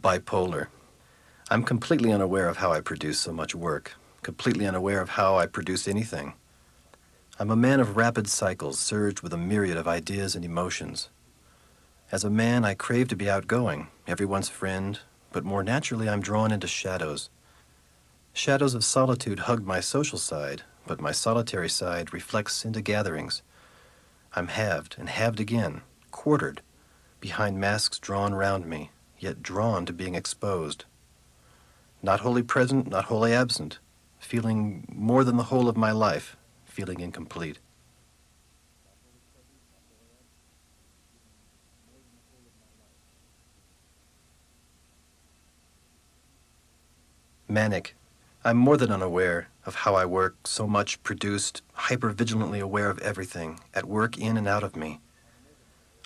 bipolar. I'm completely unaware of how I produce so much work, completely unaware of how I produce anything. I'm a man of rapid cycles, surged with a myriad of ideas and emotions. As a man, I crave to be outgoing, everyone's friend, but more naturally I'm drawn into shadows. Shadows of solitude hug my social side, but my solitary side reflects into gatherings. I'm halved and halved again, quartered, behind masks drawn round me, yet drawn to being exposed. Not wholly present, not wholly absent, feeling more than the whole of my life, feeling incomplete. Manic. I'm more than unaware of how I work, so much produced, hyper-vigilantly aware of everything, at work in and out of me.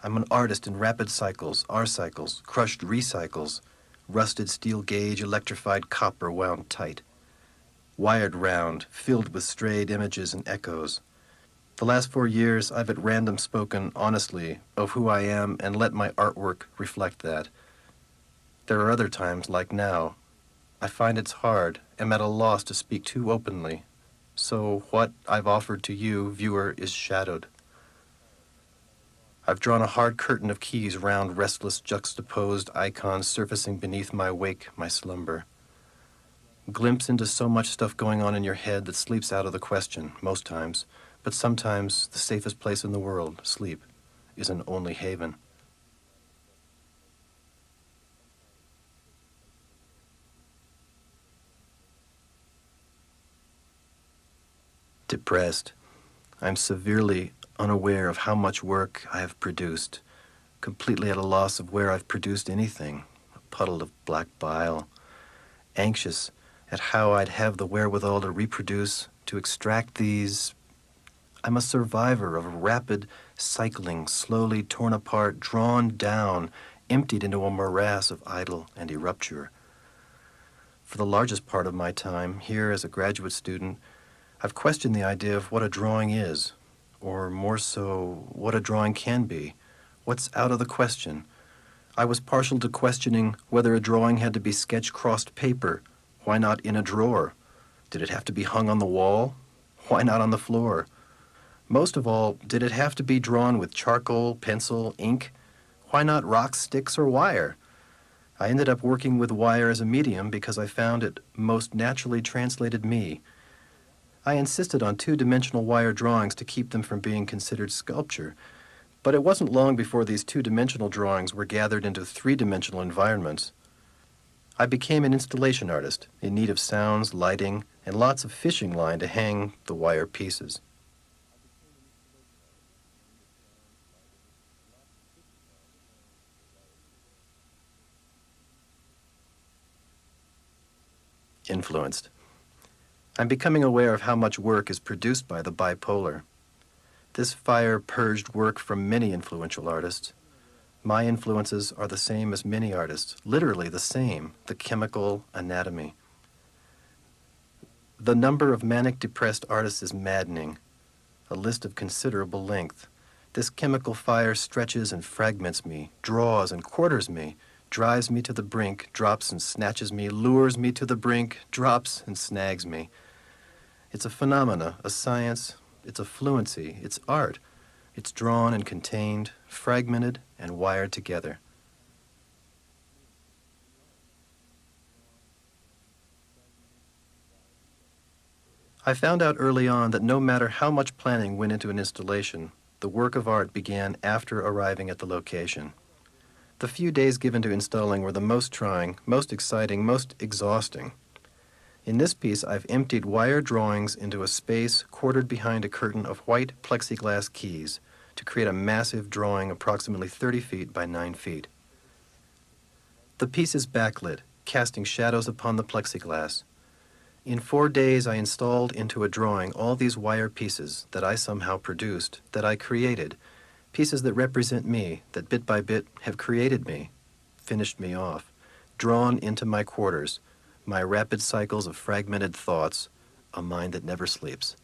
I'm an artist in rapid cycles, R-cycles, crushed recycles, rusted steel gauge, electrified copper wound tight. Wired round, filled with strayed images and echoes. The last 4 years, I've at random spoken honestly of who I am and let my artwork reflect that. There are other times, like now, I find it's hard, am at a loss to speak too openly. So what I've offered to you, viewer, is shadowed. I've drawn a hard curtain of keys round restless juxtaposed icons surfacing beneath my wake, my slumber. Glimpse into so much stuff going on in your head that sleeps out of the question, most times, but sometimes the safest place in the world, sleep, is an only haven. Depressed. I'm severely unaware of how much work I have produced, completely at a loss of where I've produced anything, a puddle of black bile. Anxious at how I'd have the wherewithal to reproduce, to extract these. I'm a survivor of rapid cycling, slowly torn apart, drawn down, emptied into a morass of idle and erupture. For the largest part of my time, here as a graduate student, I've questioned the idea of what a drawing is, or more so, what a drawing can be. What's out of the question? I was partial to questioning whether a drawing had to be sketch-crossed paper. Why not in a drawer? Did it have to be hung on the wall? Why not on the floor? Most of all, did it have to be drawn with charcoal, pencil, ink? Why not rocks, sticks, or wire? I ended up working with wire as a medium because I found it most naturally translated me. I insisted on two-dimensional wire drawings to keep them from being considered sculpture, but it wasn't long before these two-dimensional drawings were gathered into three-dimensional environments. I became an installation artist in need of sounds, lighting, and lots of fishing line to hang the wire pieces. Influenced. I'm becoming aware of how much work is produced by the bipolar. This fire purged work from many influential artists. My influences are the same as many artists, literally the same, the chemical anatomy. The number of manic-depressed artists is maddening, a list of considerable length. This chemical fire stretches and fragments me, draws and quarters me, drives me to the brink, drops and snatches me, lures me to the brink, drops and snags me. It's a phenomena, a science, it's a fluency, it's art. It's drawn and contained, fragmented and wired together. I found out early on that no matter how much planning went into an installation, the work of art began after arriving at the location. The few days given to installing were the most trying, most exciting, most exhausting. In this piece, I've emptied wire drawings into a space quartered behind a curtain of white plexiglas keys to create a massive drawing approximately 30 feet by 9 feet. The piece is backlit, casting shadows upon the plexiglass. In 4 days, I installed into a drawing all these wire pieces that I somehow produced, that I created, pieces that represent me, that bit by bit have created me, finished me off, drawn into my quarters, my rapid cycles of fragmented thoughts, a mind that never sleeps.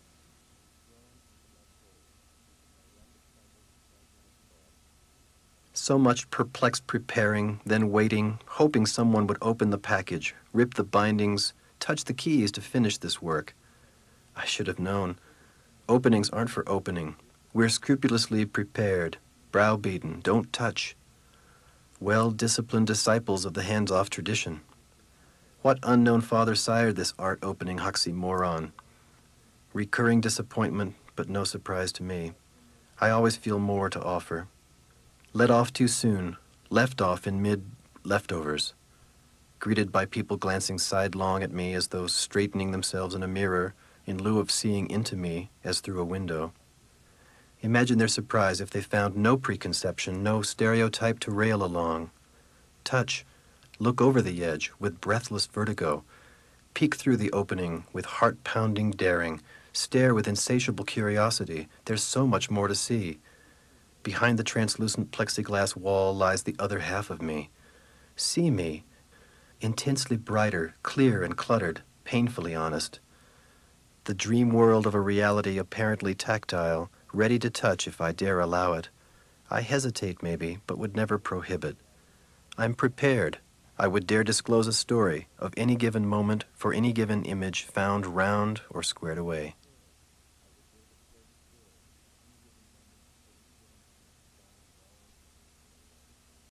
So much perplexed preparing, then waiting, hoping someone would open the package, rip the bindings, touch the keys to finish this work. I should have known. Openings aren't for opening. We're scrupulously prepared, browbeaten, don't touch. Well-disciplined disciples of the hands-off tradition. What unknown father sired this art-opening oxymoron? Recurring disappointment, but no surprise to me. I always feel more to offer. Let off too soon, left off in mid-leftovers. Greeted by people glancing sidelong at me as though straightening themselves in a mirror in lieu of seeing into me as through a window. Imagine their surprise if they found no preconception, no stereotype to rail along. Touch, look over the edge with breathless vertigo, peek through the opening with heart-pounding daring, stare with insatiable curiosity. There's so much more to see. Behind the translucent plexiglass wall lies the other half of me. See me, intensely brighter, clear and cluttered, painfully honest. The dream world of a reality apparently tactile, ready to touch if I dare allow it. I hesitate maybe, but would never prohibit. I'm prepared. I would dare disclose a story of any given moment for any given image found round or squared away.